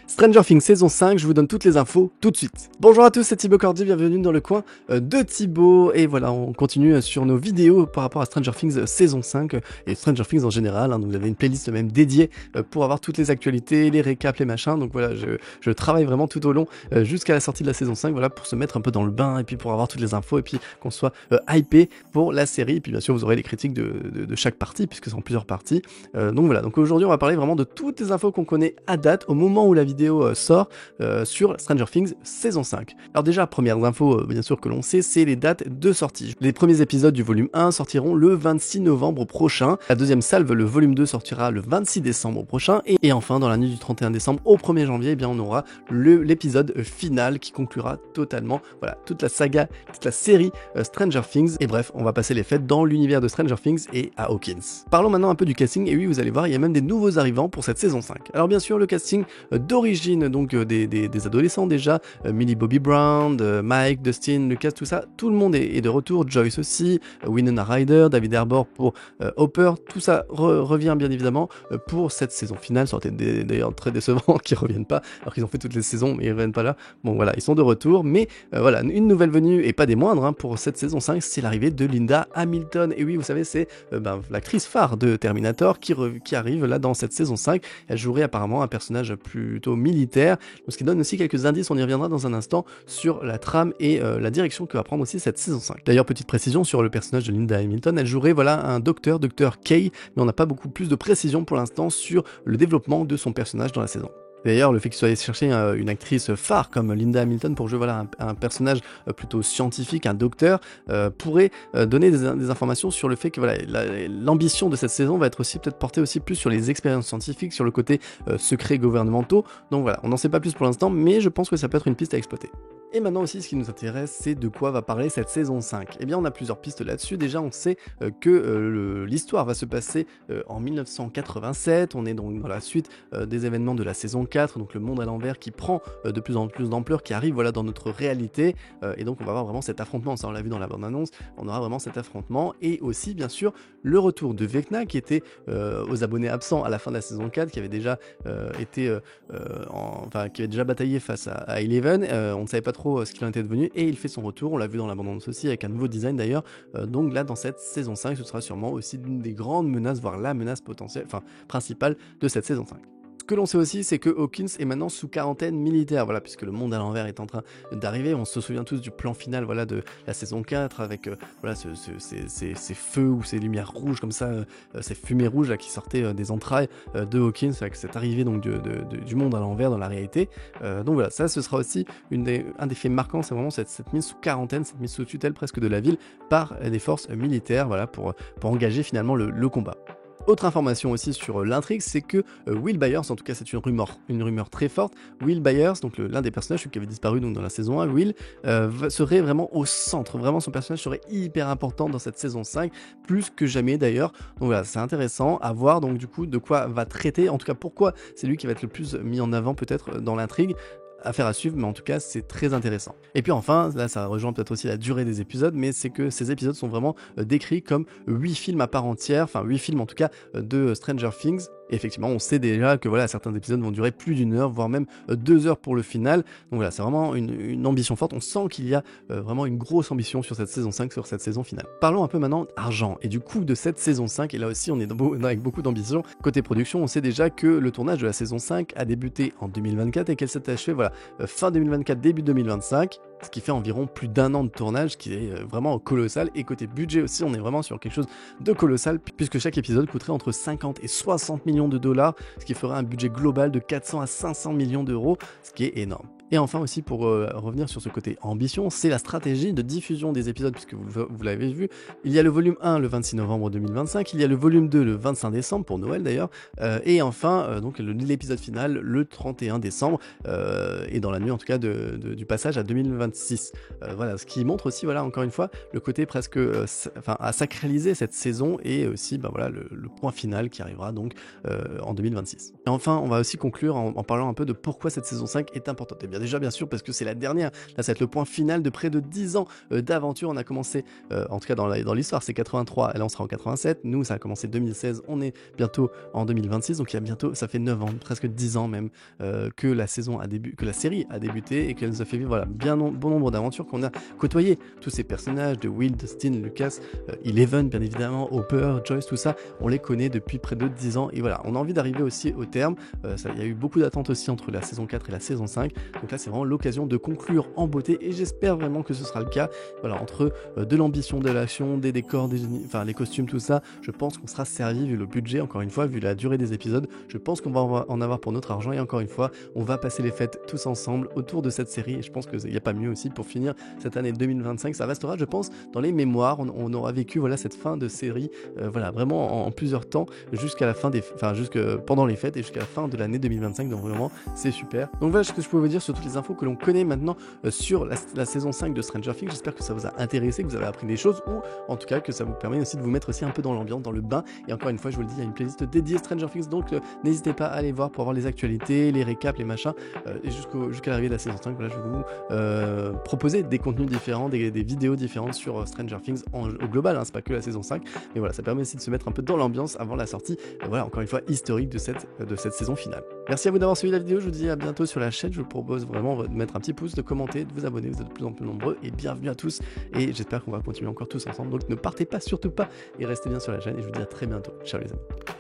Stranger Things saison 5, je vous donne toutes les infos tout de suite. Bonjour à tous, c'est Thibaut Cordy, bienvenue dans le coin de Thibaut. Et voilà, on continue sur nos vidéos par rapport à Stranger Things saison 5 et Stranger Things en général. Donc vous avez une playlist même dédiée pour avoir toutes les actualités, les récaps, les machins. Donc voilà, je travaille vraiment tout au long jusqu'à la sortie de la saison 5, voilà, pour se mettre un peu dans le bain et puis pour avoir toutes les infos et puis qu'on soit hypé pour la série. Et puis bien sûr, vous aurez les critiques de chaque partie puisque ce sont plusieurs parties. Donc voilà, donc aujourd'hui on va parler vraiment de toutes les infos qu'on connaît à date au moment où la vidéo sort sur Stranger Things saison 5. Alors déjà, premières infos bien sûr que l'on sait, c'est les dates de sortie. Les premiers épisodes du volume 1 sortiront le 26 novembre prochain. La deuxième salve, le volume 2, sortira le 26 décembre prochain. Et enfin, dans la nuit du 31 décembre au 1er janvier, eh bien, on aura l'épisode final qui conclura totalement voilà, toute la saga, toute la série Stranger Things. Et bref, on va passer les fêtes dans l'univers de Stranger Things et à Hawkins. Parlons maintenant un peu du casting. Et oui, vous allez voir, il y a même des nouveaux arrivants pour cette saison 5. Alors bien sûr, le casting d'origine, donc des adolescents déjà, Millie Bobby Brown, Mike, Dustin, Lucas, tout ça, tout le monde est de retour, Joyce aussi, Winona Ryder, David Harbour pour Hopper, tout ça revient bien évidemment pour cette saison finale. Ça aurait été d'ailleurs très décevant qu'ils reviennent pas, alors qu'ils ont fait toutes les saisons mais ils reviennent pas là. Bon voilà, ils sont de retour, mais voilà, une nouvelle venue et pas des moindres hein, pour cette saison 5, c'est l'arrivée de Linda Hamilton. Et oui, vous savez, c'est l'actrice phare de Terminator qui arrive là dans cette saison 5. Elle jouerait apparemment un personnage plutôt militaire, ce qui donne aussi quelques indices, on y reviendra dans un instant, sur la trame et la direction que va prendre aussi cette saison 5. D'ailleurs, petite précision sur le personnage de Linda Hamilton, elle jouerait voilà un docteur Kay, mais on n'a pas beaucoup plus de précision pour l'instant sur le développement de son personnage dans la saison. D'ailleurs, le fait qu'il soit allé chercher une actrice phare comme Linda Hamilton pour jouer voilà, un personnage plutôt scientifique, un docteur, pourrait donner des informations sur le fait que voilà, l'ambition de cette saison va être aussi peut-être portée aussi plus sur les expériences scientifiques, sur le côté secrets gouvernementaux. Donc voilà, on n'en sait pas plus pour l'instant, mais je pense que ça peut être une piste à exploiter. Et maintenant aussi, ce qui nous intéresse, c'est de quoi va parler cette saison 5. Eh bien, on a plusieurs pistes là-dessus. Déjà, on sait que l'histoire va se passer en 1987. On est donc dans la suite des événements de la saison 4, donc le monde à l'envers qui prend de plus en plus d'ampleur, qui arrive voilà, dans notre réalité. Et donc, on va avoir vraiment cet affrontement. Ça, on l'a vu dans la bande-annonce. On aura vraiment cet affrontement. Et aussi, bien sûr, le retour de Vecna, qui était aux abonnés absents à la fin de la saison 4, qui avait déjà qui avait déjà bataillé face à Eleven. On ne savait pas trop ce qu'il en était devenu et il fait son retour, on l'a vu dans l'abondance aussi avec un nouveau design d'ailleurs, donc là dans cette saison 5 ce sera sûrement aussi l'une des grandes menaces, voire la menace potentielle, principale de cette saison 5. Ce que l'on sait aussi, c'est que Hawkins est maintenant sous quarantaine militaire, voilà, puisque le monde à l'envers est en train d'arriver. On se souvient tous du plan final, voilà, de la saison 4 avec voilà ces feux ou ces lumières rouges comme ça, ces fumées rouges là, qui sortaient des entrailles de Hawkins avec cette arrivée donc du monde à l'envers dans la réalité. Donc voilà, ça ce sera aussi un des faits marquants, c'est vraiment cette mise sous quarantaine, cette mise sous tutelle presque de la ville par des forces militaires, voilà, pour engager finalement le combat. Autre information aussi sur l'intrigue, c'est que Will Byers, en tout cas c'est une rumeur très forte, Will Byers, donc l'un des personnages qui avait disparu donc dans la saison 1, Will, serait vraiment au centre, vraiment son personnage serait hyper important dans cette saison 5, plus que jamais d'ailleurs, donc voilà, c'est intéressant à voir donc du coup de quoi va traiter, en tout cas pourquoi c'est lui qui va être le plus mis en avant peut-être dans l'intrigue. Affaire à suivre, mais en tout cas c'est très intéressant. Et puis enfin, là ça rejoint peut-être aussi la durée des épisodes, mais c'est que ces épisodes sont vraiment décrits comme 8 films à part entière, enfin 8 films en tout cas de Stranger Things. Et effectivement, on sait déjà que voilà, certains épisodes vont durer plus d'1 heure, voire même 2 heures pour le final. Donc voilà, c'est vraiment une ambition forte. On sent qu'il y a vraiment une grosse ambition sur cette saison 5, sur cette saison finale. Parlons un peu maintenant d'argent et du coût de cette saison 5. Et là aussi, on est avec beaucoup d'ambition. Côté production, on sait déjà que le tournage de la saison 5 a débuté en 2024 et qu'elle s'est achevée voilà, fin 2024, début 2025. Ce qui fait environ plus d'1 an de tournage, qui est vraiment colossal. Et côté budget aussi, on est vraiment sur quelque chose de colossal, puisque chaque épisode coûterait entre 50 et 60 millions de dollars, ce qui ferait un budget global de 400 à 500 millions d'euros, ce qui est énorme. Et enfin aussi, pour revenir sur ce côté ambition, c'est la stratégie de diffusion des épisodes, puisque vous l'avez vu, il y a le volume 1 le 26 novembre 2025, il y a le volume 2 le 25 décembre, pour Noël d'ailleurs, et enfin donc l'épisode final le 31 décembre, et dans la nuit en tout cas du passage à 2026. Voilà, ce qui montre aussi, voilà, encore une fois, le côté presque à sacraliser cette saison, et aussi voilà, le point final qui arrivera donc en 2026. Et enfin, on va aussi conclure en parlant un peu de pourquoi cette saison 5 est importante. Et bien Bien déjà, bien sûr, parce que c'est la dernière. Là, ça va être le point final de près de 10 ans d'aventure. On a commencé, en tout cas dans l'histoire, c'est 83, et là on sera en 87. Nous, ça a commencé 2016, on est bientôt en 2026, donc il y a bientôt, ça fait 9 ans, presque 10 ans même, que la série a débuté et qu'elle nous a fait vivre voilà, bon nombre d'aventures, qu'on a côtoyé tous ces personnages de Will, Dustin, Lucas, Eleven, bien évidemment, Hopper, Joyce, tout ça, on les connaît depuis près de 10 ans, et voilà, on a envie d'arriver aussi au terme. Il y a eu beaucoup d'attentes aussi entre la saison 4 et la saison 5, donc là c'est vraiment l'occasion de conclure en beauté, et j'espère vraiment que ce sera le cas. Voilà, entre de l'ambition, de l'action, des décors, enfin les costumes, tout ça, je pense qu'on sera servi vu le budget, encore une fois, vu la durée des épisodes, je pense qu'on va en avoir pour notre argent, et encore une fois, on va passer les fêtes tous ensemble autour de cette série, et je pense qu'il n'y a pas mieux aussi pour finir cette année 2025, ça restera, je pense, dans les mémoires, on aura vécu voilà cette fin de série, voilà, vraiment en plusieurs temps, jusqu'à la fin jusque pendant les fêtes et jusqu'à la fin de l'année 2025, donc vraiment c'est super. Donc voilà ce que je peux vous dire sur toutes les infos que l'on connaît maintenant sur la saison 5 de Stranger Things. J'espère que ça vous a intéressé, que vous avez appris des choses, ou en tout cas que ça vous permet aussi de vous mettre aussi un peu dans l'ambiance, dans le bain. Et encore une fois, je vous le dis, il y a une playlist dédiée Stranger Things, donc n'hésitez pas à aller voir pour avoir les actualités, les récaps, les machins, et jusqu'à l'arrivée de la saison 5. Voilà, je vais vous proposer des contenus différents, des vidéos différentes sur Stranger Things au global, hein, c'est pas que la saison 5, mais voilà, ça permet aussi de se mettre un peu dans l'ambiance avant la sortie, voilà, encore une fois, historique de cette saison finale. Merci à vous d'avoir suivi la vidéo, je vous dis à bientôt sur la chaîne, je vous propose vraiment de mettre un petit pouce, de commenter, de vous abonner, vous êtes de plus en plus nombreux, et bienvenue à tous, et j'espère qu'on va continuer encore tous ensemble, donc ne partez pas, surtout pas, et restez bien sur la chaîne, et je vous dis à très bientôt. Ciao les amis.